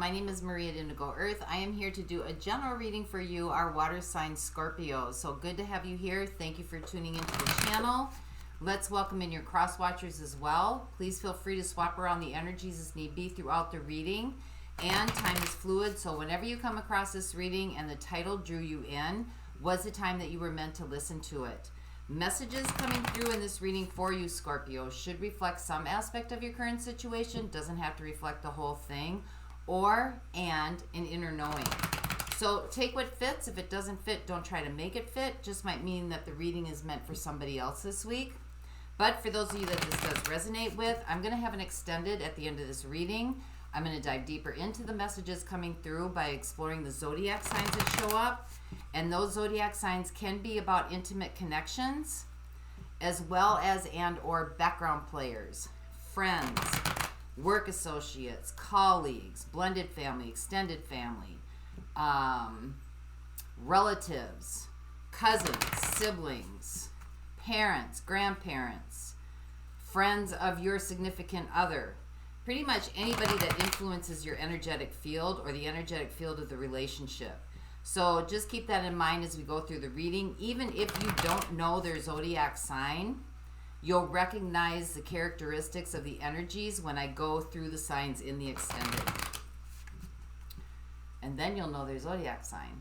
My name is Marie at Indigo Earth. I am here to do a general reading for you, our water sign Scorpio. So good to have you here. Thank you for tuning into the channel. Let's welcome in your cross watchers as well. Please feel free to swap around the energies as need be throughout the reading. And time is fluid, so whenever you come across this reading and the title drew you in, was the time that you were meant to listen to it. Messages coming through in this reading for you, Scorpio, should reflect some aspect of your current situation, doesn't have to reflect the whole thing, and an inner knowing. So take what fits. If it doesn't fit, don't try to make it fit. Just might mean that the reading is meant for somebody else this week. But for those of you that this does resonate with, I'm going to have an extended at the end of this reading. I'm going to dive deeper into the messages coming through by exploring the zodiac signs that show up. And those zodiac signs can be about intimate connections, as well as or background players, friends, work associates, colleagues, blended family, extended family, relatives, cousins, siblings, parents, grandparents, friends of your significant other. Pretty much anybody that influences your energetic field or the energetic field of the relationship. So just keep that in mind as we go through the reading. Even if you don't know their zodiac sign, you'll recognize the characteristics of the energies when I go through the signs in the extended. And then you'll know their zodiac sign.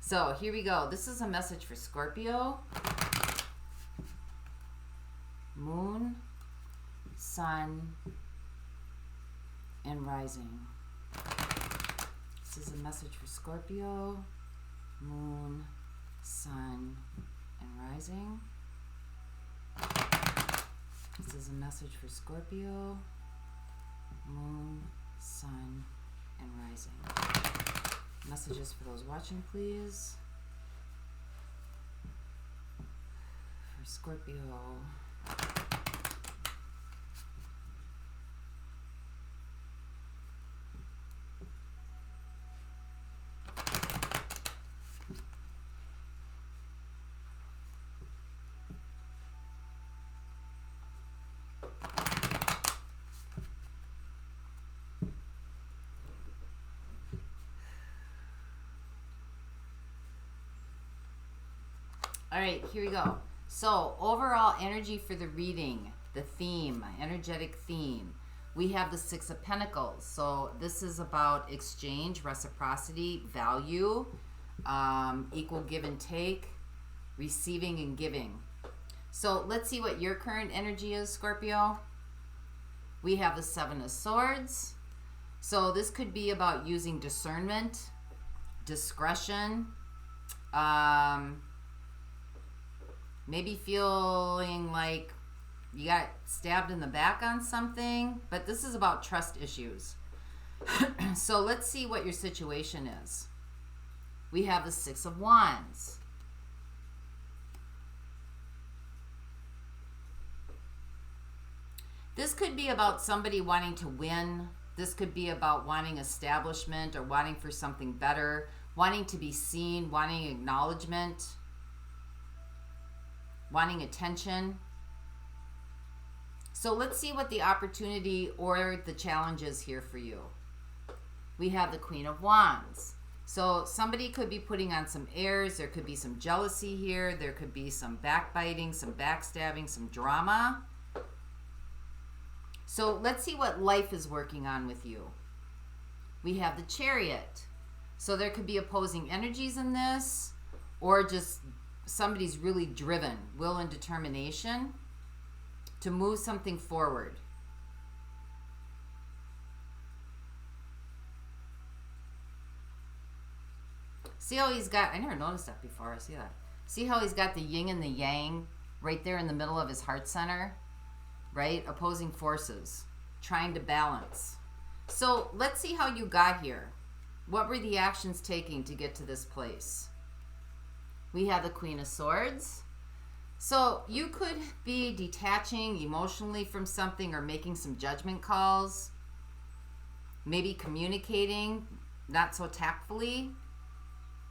So here we go. This is a message for Scorpio. Moon, Sun, and Rising. This is a message for Scorpio, Moon, Sun, and Rising. This is a message for Scorpio, Moon, Sun, and Rising. Messages for those watching, please. For Scorpio. All right, here we go. So overall energy for the reading, the theme, energetic theme. We have the Six of Pentacles. So this is about exchange, reciprocity, value, equal give and take, receiving and giving. So let's see what your current energy is, Scorpio. We have the Seven of Swords. So this could be about using discernment, discretion, maybe feeling like you got stabbed in the back on something, but this is about trust issues. So let's see what your situation is. We have the Six of Wands. This could be about somebody wanting to win. This could be about wanting establishment or wanting for something better, wanting to be seen, wanting acknowledgement, wanting attention. So let's see what the opportunity or the challenge is here for you. We have the Queen of Wands. So somebody could be putting on some airs. There could be some jealousy here. There could be some backbiting, some backstabbing, some drama. So let's see what life is working on with you. We have the Chariot. So there could be opposing energies in this, or just somebody's really driven, will and determination to move something forward. See how he's got, I never noticed that before. See that? See how he's got the yin and the yang right there in the middle of his heart center, right? Opposing forces, trying to balance. So let's see how you got here. What were the actions taking to get to this place? We have the Queen of Swords. So you could be detaching emotionally from something or making some judgment calls. Maybe communicating not so tactfully.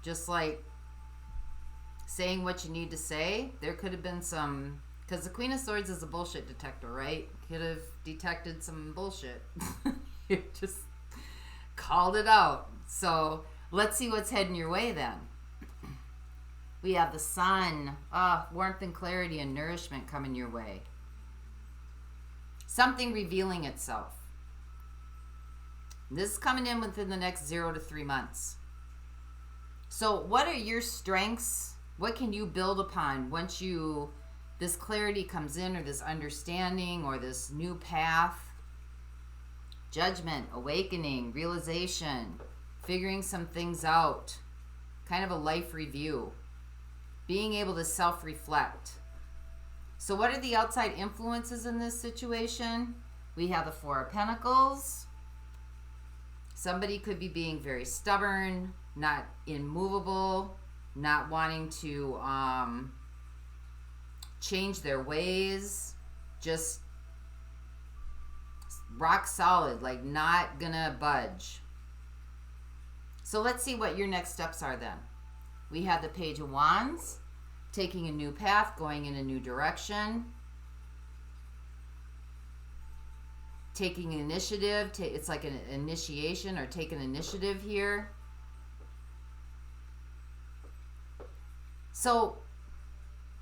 Just like saying what you need to say. There could have been some, because the Queen of Swords is a bullshit detector, right? Could have detected some bullshit. Just called it out. So let's see what's heading your way then. We have the sun. Warmth and clarity and nourishment coming your way. Something revealing itself. This is coming in within the next 0 to 3 months. So what are your strengths? What can you build upon once this clarity comes in, or this understanding, or this new path? Judgment, awakening, realization, figuring some things out, kind of a life review, being able to self-reflect. So what are the outside influences in this situation? We have the Four of Pentacles. Somebody could be being very stubborn, not immovable, not wanting to change their ways, just rock solid, like not gonna budge. So let's see what your next steps are then. We have the Page of Wands, taking a new path, going in a new direction, taking initiative. It's like an initiation, or take an initiative here. So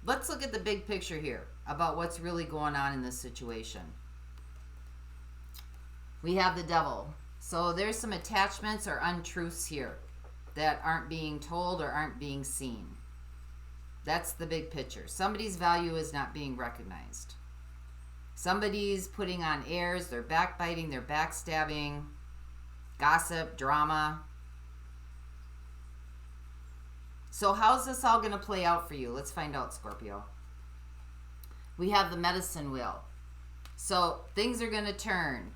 let's look at the big picture here about what's really going on in this situation. We have the Devil. So there's some attachments or untruths here that aren't being told or aren't being seen. That's the big picture. Somebody's value is not being recognized. Somebody's putting on airs, they're backbiting, they're backstabbing, gossip, drama. So how's this all going to play out for you? Let's find out, Scorpio. We have the Medicine Wheel. So things are going to turn.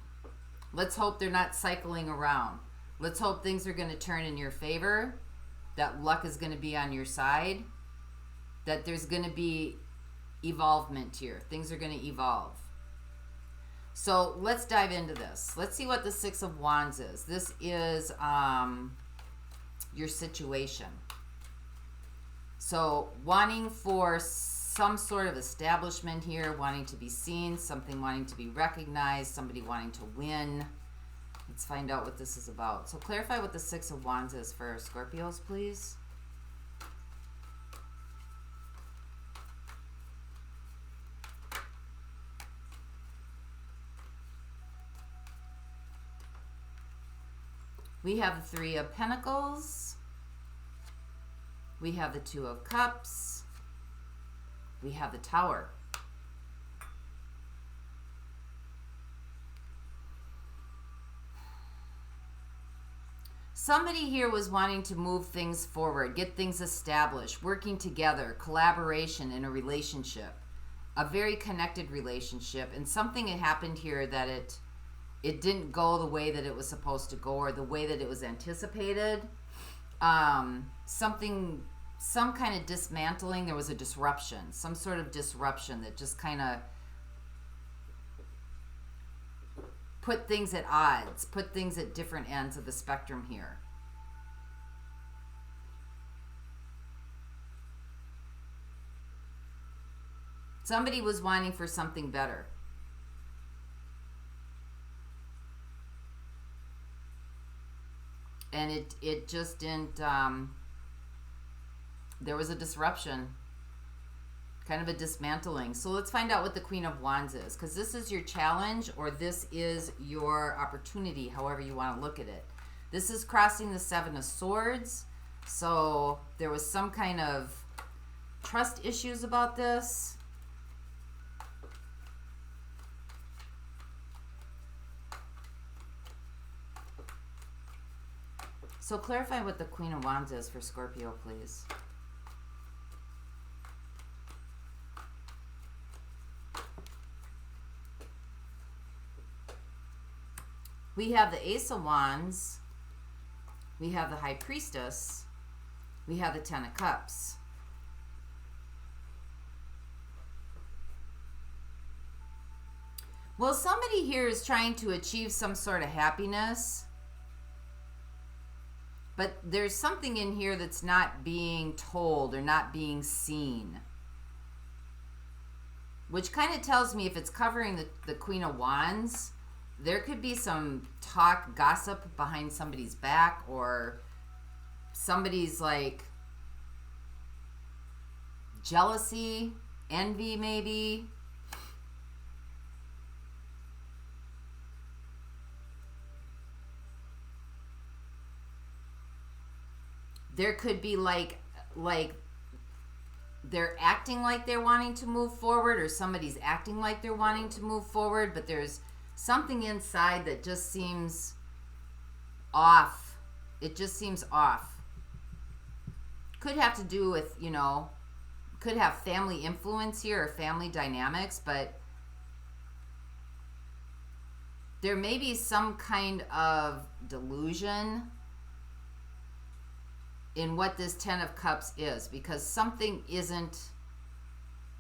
Let's hope they're not cycling around. Let's hope things are going to turn in your favor, that luck is going to be on your side, that there's going to be evolvement here. Things are going to evolve. So let's dive into this. Let's see what the Six of Wands is. This is your situation. So wanting for some sort of establishment here, wanting to be seen, something wanting to be recognized, somebody wanting to win. Let's find out what this is about. So clarify what the Six of Wands is for Scorpios, please. We have the Three of Pentacles. We have the Two of Cups. We have the Tower. Somebody here was wanting to move things forward, get things established, working together, collaboration in a relationship, a very connected relationship, and something had happened here that it didn't go the way that it was supposed to go, or the way that it was anticipated. Some kind of dismantling. There was a disruption, some sort of disruption that just kind of put things at odds, put things at different ends of the spectrum here. Somebody was wanting for something better. And it just didn't, there was a disruption, kind of a dismantling. So let's find out what the Queen of Wands is, because this is your challenge, or this is your opportunity, however you want to look at it. This is crossing the Seven of Swords. So there was some kind of trust issues about this. So clarify what the Queen of Wands is for Scorpio, please. We have the Ace of Wands. We have the High Priestess. We have the Ten of Cups. Well, somebody here is trying to achieve some sort of happiness. But there's something in here that's not being told or not being seen. Which kind of tells me, if it's covering the Queen of Wands, there could be some talk, gossip behind somebody's back, or somebody's like jealousy, envy maybe. There could be like they're acting like they're wanting to move forward, or somebody's acting like they're wanting to move forward, but there's something inside that just seems off. It just seems off. Could have to do with, you know, could have family influence here or family dynamics, but there may be some kind of delusion in what this Ten of Cups is, because something isn't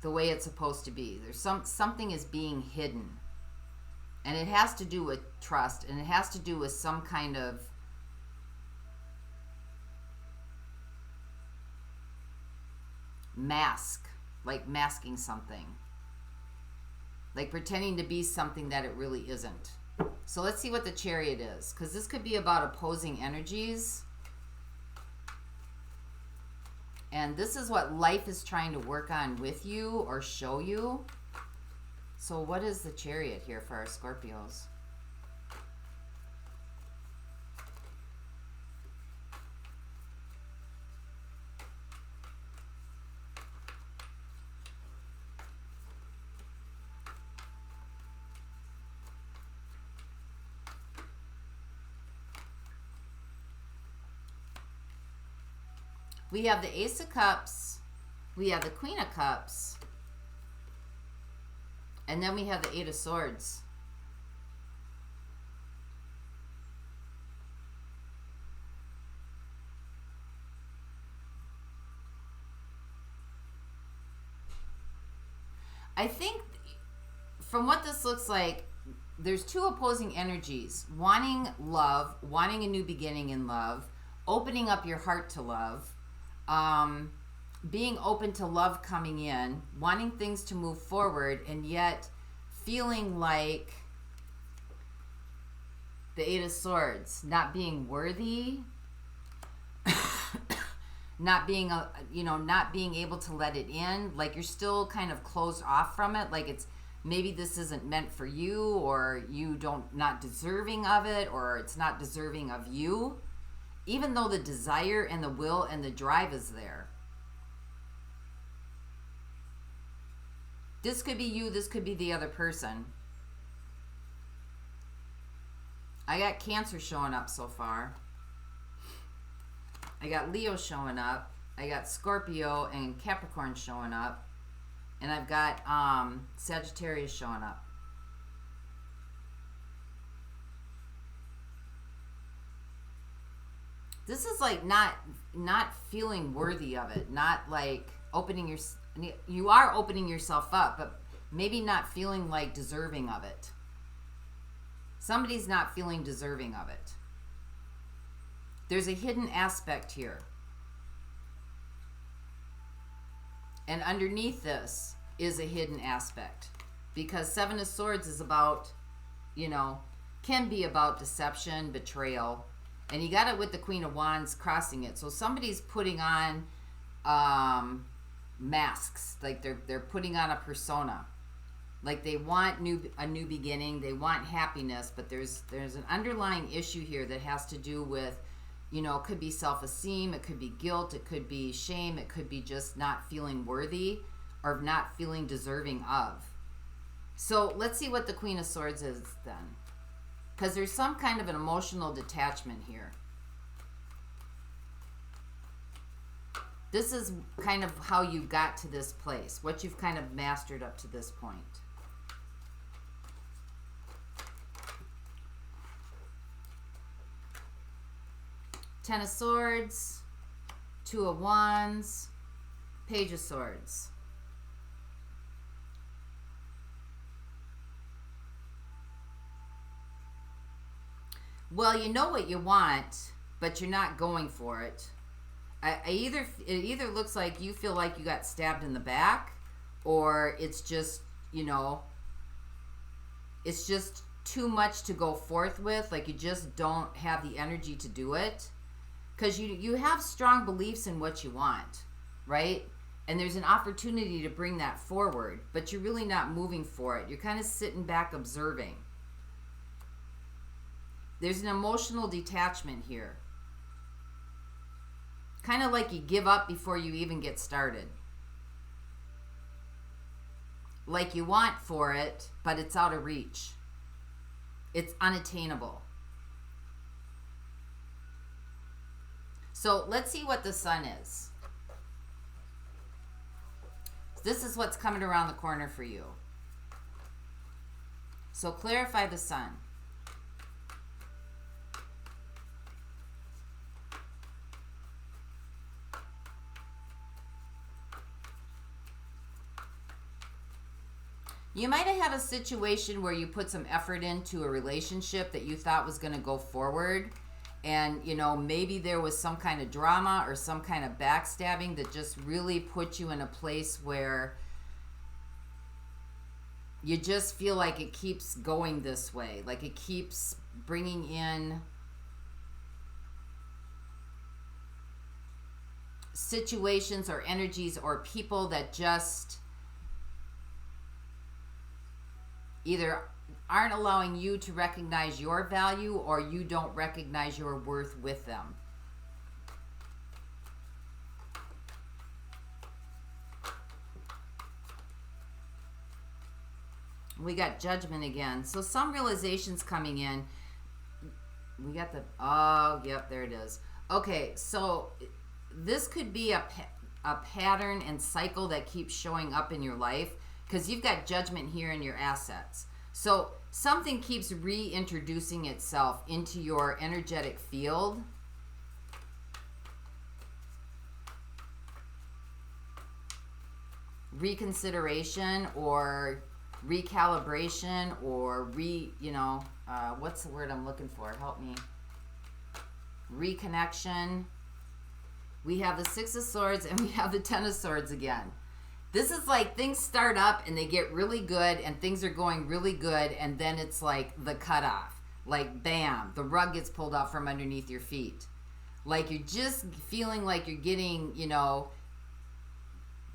the way it's supposed to be. There's something is being hidden, and it has to do with trust, and it has to do with some kind of mask, like masking something, like pretending to be something that it really isn't. So let's see what the Chariot is, because this could be about opposing energies. And this is what life is trying to work on with you or show you. So what is the Chariot here for our Scorpios? We have the Ace of Cups, we have the Queen of Cups, and then we have the Eight of Swords. I think from what this looks like, there's two opposing energies: wanting love, wanting a new beginning in love, opening up your heart to love, being open to love coming in, wanting things to move forward, and yet feeling like the Eight of Swords, not being worthy, not being not being able to let it in, like you're still kind of closed off from it, like it's maybe this isn't meant for you, or you not deserving of it, or it's not deserving of you, even though the desire and the will and the drive is there. This could be you, this could be the other person. I got Cancer showing up so far. I got Leo showing up. I got Scorpio and Capricorn showing up. And I've got Sagittarius showing up. This is like not feeling worthy of it, not like you are opening yourself up, but maybe not feeling like deserving of it. Somebody's not feeling deserving of it. There's a hidden aspect here. And underneath this is a hidden aspect, because Seven of Swords is about, can be about deception, betrayal. And you got it with the Queen of Wands crossing it. So somebody's putting on masks, like they're putting on a persona. Like they want a new beginning, they want happiness, but there's an underlying issue here that has to do with, it could be self-esteem, it could be guilt, it could be shame, it could be just not feeling worthy or not feeling deserving of. So let's see what the Queen of Swords is then. Because there's some kind of an emotional detachment here. This is kind of how you got to this place, what you've kind of mastered up to this point. Ten of Swords, Two of Wands, Page of Swords. Well, you know what you want, but you're not going for it. It either looks like you feel like you got stabbed in the back, or it's just, it's just too much to go forth with, like you just don't have the energy to do it, because you have strong beliefs in what you want, right? And there's an opportunity to bring that forward, but you're really not moving for it. You're kind of sitting back observing. There's an emotional detachment here. Kind of like you give up before you even get started. Like you want for it, but it's out of reach. It's unattainable. So let's see what the sun is. This is what's coming around the corner for you. So clarify the sun. You might have had a situation where you put some effort into a relationship that you thought was going to go forward. And, you know, maybe there was some kind of drama or some kind of backstabbing that just really put you in a place where you just feel like it keeps going this way. Like it keeps bringing in situations or energies or people that just either aren't allowing you to recognize your value or you don't recognize your worth with them. We got judgment again. So some realizations coming in. We got the, oh, yep, there it is. Okay, so this could be a pattern and cycle that keeps showing up in your life, because you've got judgment here in your assets. So something keeps reintroducing itself into your energetic field. Reconsideration or recalibration or what's the word I'm looking for? Help me. Reconnection. We have the Six of Swords and we have the Ten of Swords again. This is like things start up and they get really good and things are going really good, and then it's like the cutoff. Like bam, the rug gets pulled out from underneath your feet. Like you're just feeling like you're getting,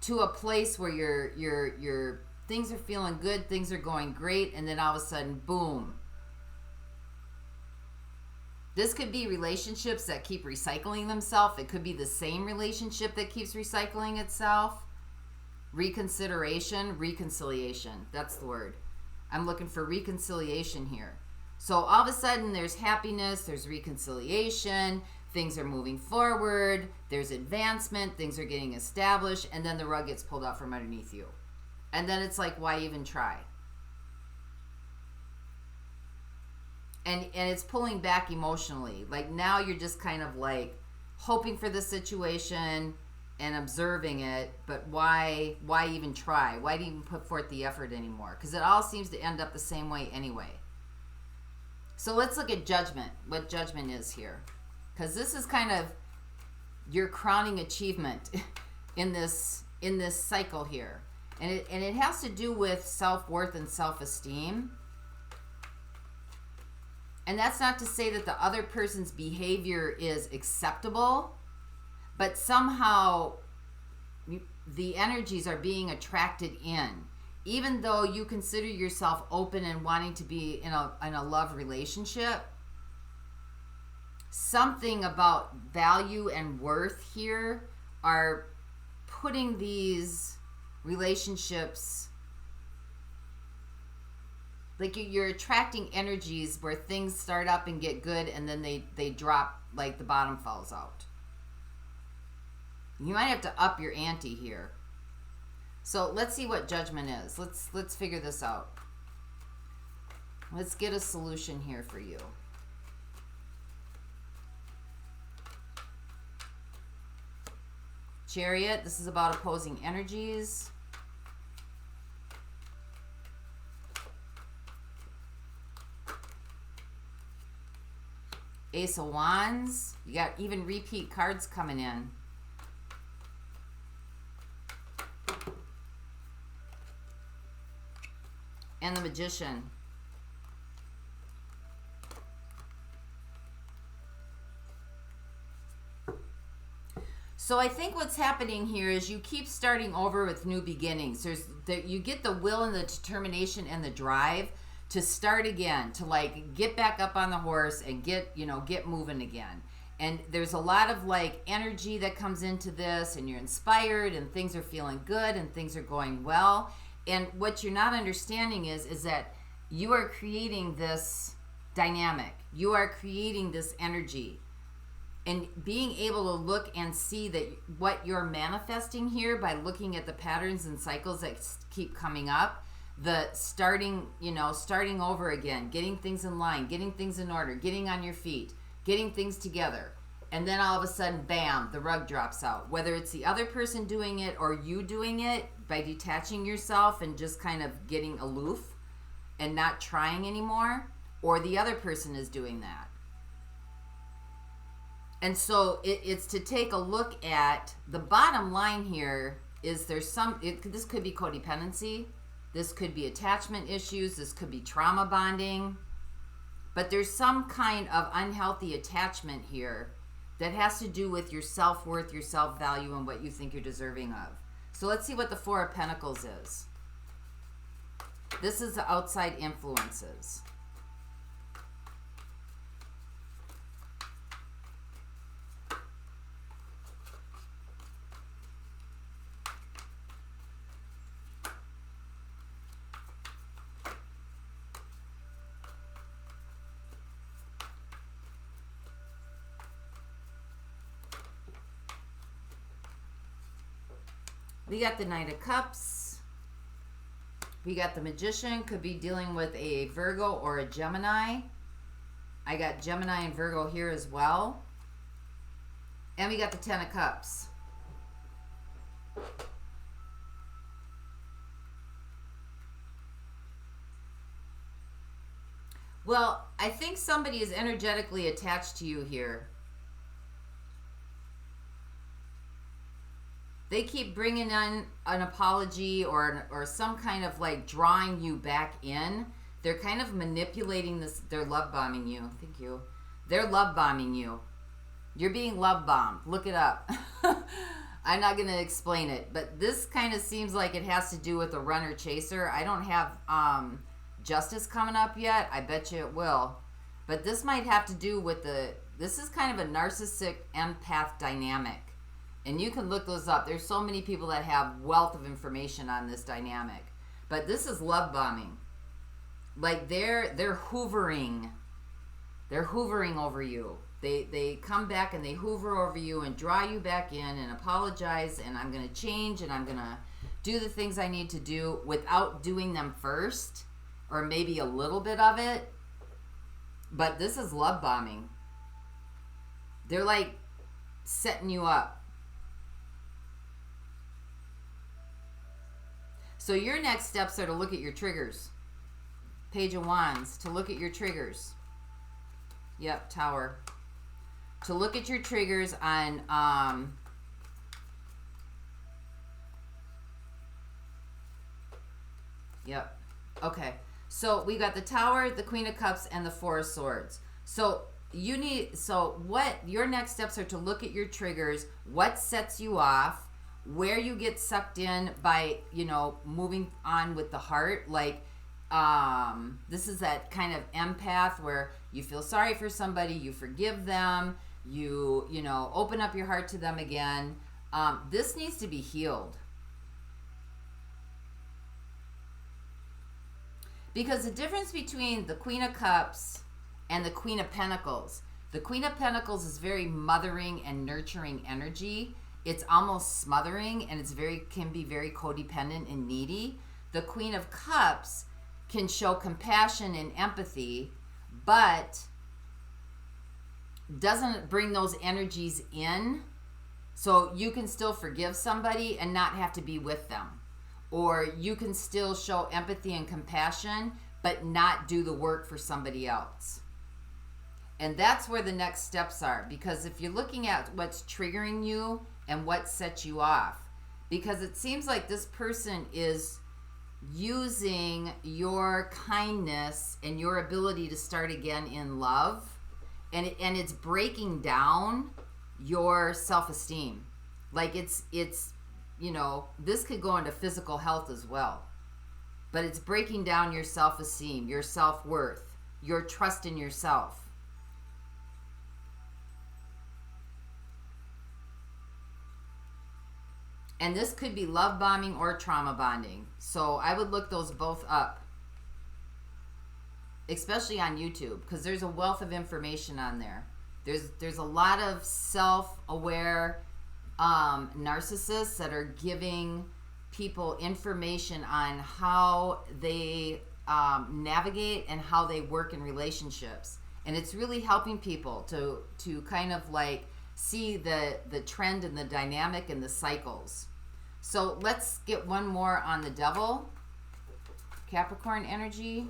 to a place where your things are feeling good, things are going great, and then all of a sudden, boom. This could be relationships that keep recycling themselves. It could be the same relationship that keeps recycling itself. Reconsideration, reconciliation. That's the word. I'm looking for reconciliation here. So all of a sudden there's happiness, there's reconciliation, things are moving forward, there's advancement, things are getting established, and then the rug gets pulled out from underneath you. And then it's like, why even try? And it's pulling back emotionally. Like now you're just kind of like hoping for the situation and observing it, but why even try? Why even put forth the effort anymore? Because it all seems to end up the same way anyway. So let's look at judgment, what judgment is here. Because this is kind of your crowning achievement in this cycle here. And it has to do with self-worth and self-esteem. And that's not to say that the other person's behavior is acceptable, but somehow the energies are being attracted in. Even though you consider yourself open and wanting to be in a love relationship, something about value and worth here are putting these relationships, like you're attracting energies where things start up and get good and then they drop, like the bottom falls out. You might have to up your ante here. So let's see what judgment is. Let's figure this out. Let's get a solution here for you. Chariot, this is about opposing energies. Ace of Wands. You got even repeat cards coming in. And the Magician. So I think what's happening here is you keep starting over with new beginnings. You get the will and the determination and the drive to start again, to like get back up on the horse and get moving again. And there's a lot of like energy that comes into this, and you're inspired, and things are feeling good, and things are going well. And what you're not understanding is that you are creating this dynamic. You are creating this energy. And being able to look and see that what you're manifesting here by looking at the patterns and cycles that keep coming up, the starting over again, getting things in line, getting things in order, getting on your feet, getting things together. And then all of a sudden, bam, the rug drops out. Whether it's the other person doing it or you doing it by detaching yourself and just kind of getting aloof and not trying anymore, or the other person is doing that. And so it's to take a look at the bottom line here is this could be codependency, this could be attachment issues, this could be trauma bonding, but there's some kind of unhealthy attachment here that has to do with your self-worth, your self-value, and what you think you're deserving of. So let's see what the Four of Pentacles is. This is the outside influences. We got the Knight of Cups. We got the Magician. Could be dealing with a Virgo or a Gemini. I got Gemini and Virgo here as well. And we got the Ten of Cups. Well, I think somebody is energetically attached to you here. They keep bringing in an apology or some kind of like drawing you back in. They're kind of manipulating this. They're love bombing you. Thank you. They're love bombing you. You're being love bombed. Look it up. I'm not going to explain it, but this kind of seems like it has to do with a runner chaser. I don't have justice coming up yet. I bet you it will. But this might have to do with this is kind of a narcissistic empath dynamic. And you can look those up. There's so many people that have wealth of information on this dynamic. But this is love bombing. Like they're hoovering. They're hoovering over you. They come back and they hoover over you and draw you back in and apologize, and I'm going to change and I'm going to do the things I need to do without doing them first, or maybe a little bit of it. But this is love bombing. They're like setting you up. So your next steps are to look at your triggers. Page of Wands, to look at your triggers. Yep, Tower. To look at your triggers on yep. Okay. So we got the Tower, the Queen of Cups, and the Four of Swords. So what your next steps are to look at your triggers, what sets you off, where you get sucked in by, moving on with the heart. Like, this is that kind of empath where you feel sorry for somebody, you forgive them, you open up your heart to them again. This needs to be healed. Because the difference between the Queen of Cups and the Queen of Pentacles, the Queen of Pentacles is very mothering and nurturing energy. It's almost smothering, and can be very codependent and needy. The Queen of Cups can show compassion and empathy, but doesn't bring those energies in. So you can still forgive somebody and not have to be with them. Or you can still show empathy and compassion, but not do the work for somebody else. And that's where the next steps are. Because if you're looking at what's triggering you and what sets you off, because it seems like this person is using your kindness and your ability to start again in love, and it's breaking down your self-esteem. Like it's, you know, this could go into physical health as well. But it's breaking down your self-esteem, your self-worth, your trust in yourself. And this could be love bombing or trauma bonding. So I would look those both up. Especially on YouTube, because there's a wealth of information on there. There's a lot of self-aware narcissists that are giving people information on how they navigate and how they work in relationships. And it's really helping people to kind of like see the trend and the dynamic and the cycles. So let's get one more on the devil. Capricorn energy.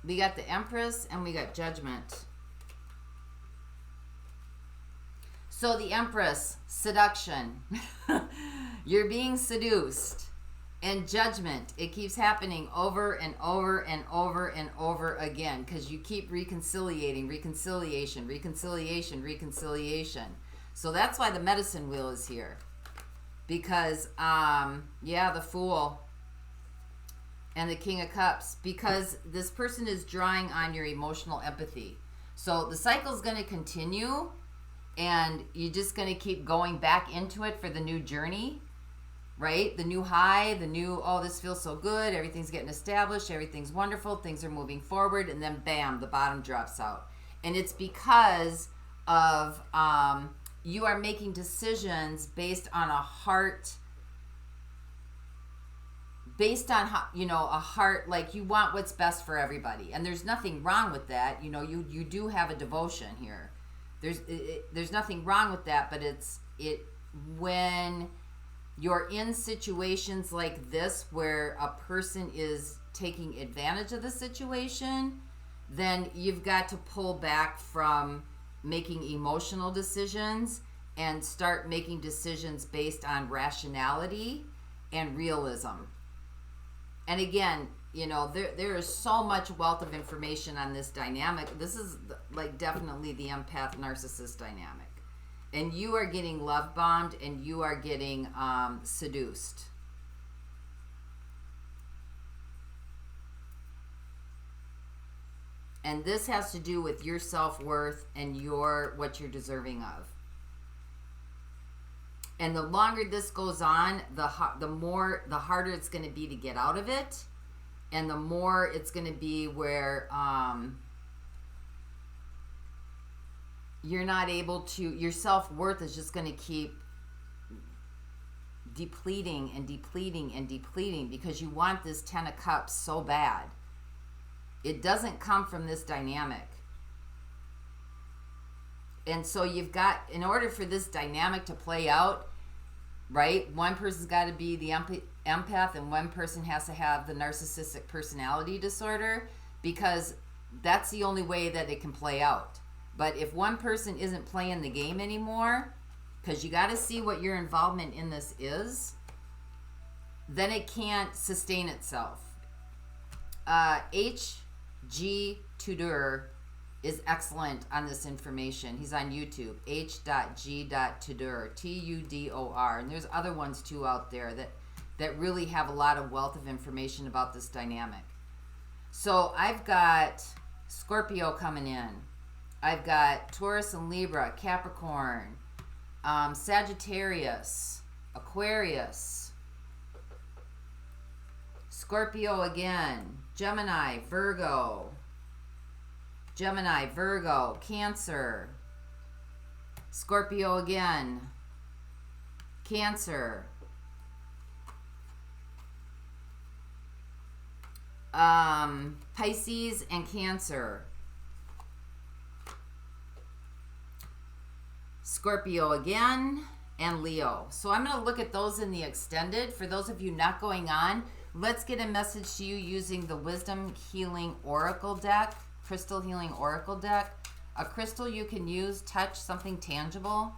We got the Empress and we got Judgment. So the Empress, seduction. You're being seduced. And Judgment, it keeps happening over and over and over and over again because you keep reconciliating, reconciliation. So that's why the medicine wheel is here. Because, yeah, the Fool and the King of Cups, because this person is drawing on your emotional empathy. So the cycle is going to continue, and you're just going to keep going back into it for the new journey, right? The new high, the new, oh, this feels so good, everything's getting established, everything's wonderful, things are moving forward, and then bam, the bottom drops out. And it's because of you are making decisions based on a heart, based on how, you know, a heart, like you want what's best for everybody, and there's nothing wrong with that. You know, you do have a devotion here. There's nothing wrong with that, but it's when you're in situations like this where a person is taking advantage of the situation, then you've got to pull back from making emotional decisions and start making decisions based on rationality and realism. And again, you know, there is so much wealth of information on this dynamic. This is like definitely the empath narcissist dynamic. And you are getting love bombed and you are getting seduced. And this has to do with your self-worth and what you're deserving of. And the longer this goes on, the harder it's going to be to get out of it, and the more it's going to be where you're not able to. Your self-worth is just going to keep depleting and depleting and depleting because you want this Ten of Cups so bad. It doesn't come from this dynamic. And so you've got, in order for this dynamic to play out, right, one person's got to be the empath and one person has to have the narcissistic personality disorder, because that's the only way that it can play out. But if one person isn't playing the game anymore, because you got to see what your involvement in this is, then it can't sustain itself. H.G. Tudor is excellent on this information. He's on YouTube. H.G.Tudor, Tudor. And there's other ones too out there that really have a lot of wealth of information about this dynamic. So I've got Scorpio coming in. I've got Taurus and Libra, Capricorn, Sagittarius, Aquarius, Scorpio again, Gemini, Virgo, Cancer, Scorpio again, Cancer, Pisces and Cancer, Scorpio again, and Leo. So I'm going to look at those in the extended. For those of you not going on, let's get a message to you using the Wisdom Healing Oracle deck, Crystal Healing Oracle deck. A crystal you can use, touch, something tangible.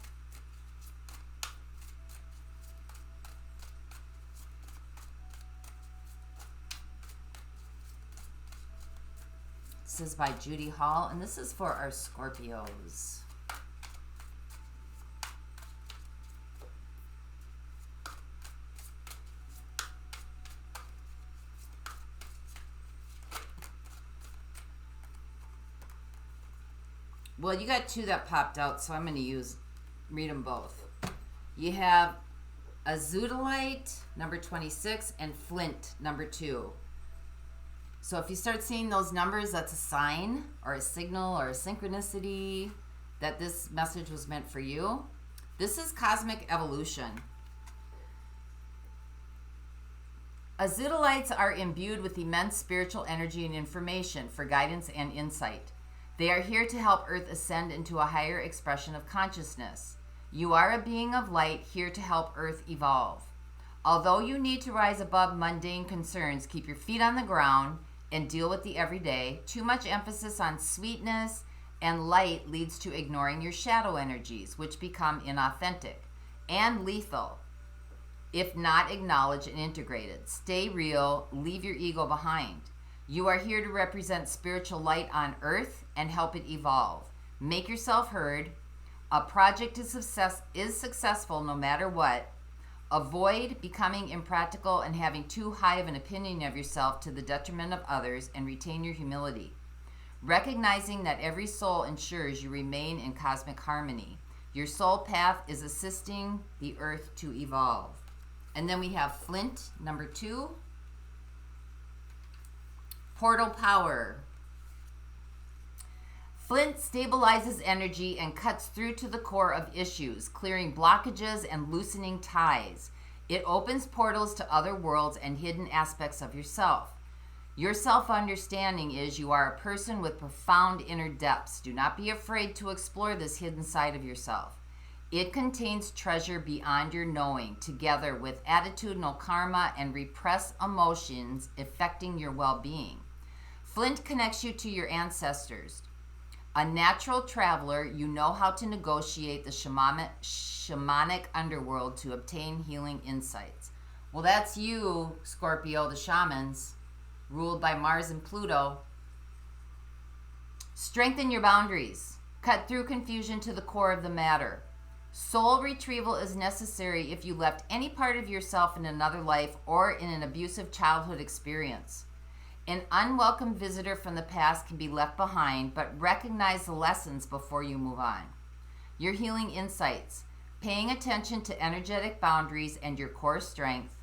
This is by Judy Hall, and this is for our Scorpios. Well, you got two that popped out, so I'm going to read them both. You have azudolite, number 26, and flint, number 2. So if you start seeing those numbers, that's a sign or a signal or a synchronicity that this message was meant for you. This is cosmic evolution. Azudolites are imbued with immense spiritual energy and information for guidance and insight. They are here to help Earth ascend into a higher expression of consciousness. You are a being of light here to help Earth evolve. Although you need to rise above mundane concerns, keep your feet on the ground and deal with the everyday, too much emphasis on sweetness and light leads to ignoring your shadow energies, which become inauthentic and lethal if not acknowledged and integrated. Stay real, leave your ego behind. You are here to represent spiritual light on Earth and help it evolve. Make yourself heard. A project is successful no matter what. Avoid becoming impractical and having too high of an opinion of yourself to the detriment of others, and retain your humility. Recognizing that every soul ensures you remain in cosmic harmony. Your soul path is assisting the Earth to evolve. And then we have flint, number 2. Portal power. Flint stabilizes energy and cuts through to the core of issues, clearing blockages and loosening ties. It opens portals to other worlds and hidden aspects of yourself. Your self-understanding is you are a person with profound inner depths. Do not be afraid to explore this hidden side of yourself. It contains treasure beyond your knowing, together with attitudinal karma and repressed emotions affecting your well-being. Flint connects you to your ancestors. A natural traveler, you know how to negotiate the shamanic underworld to obtain healing insights. Well, that's you, Scorpio, the shamans, ruled by Mars and Pluto. Strengthen your boundaries. Cut through confusion to the core of the matter. Soul retrieval is necessary if you left any part of yourself in another life or in an abusive childhood experience. An unwelcome visitor from the past can be left behind, but recognize the lessons before you move on. Your healing insights. Paying attention to energetic boundaries and your core strength.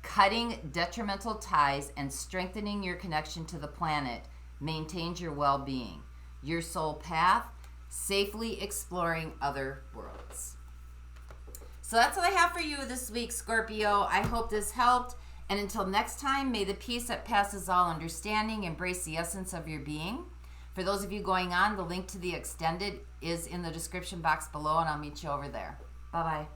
Cutting detrimental ties and strengthening your connection to the planet maintains your well-being. Your soul path. Safely exploring other worlds. So that's what I have for you this week, Scorpio. I hope this helped. And until next time, may the peace that passes all understanding embrace the essence of your being. For those of you going on, the link to the extended is in the description box below, and I'll meet you over there. Bye-bye.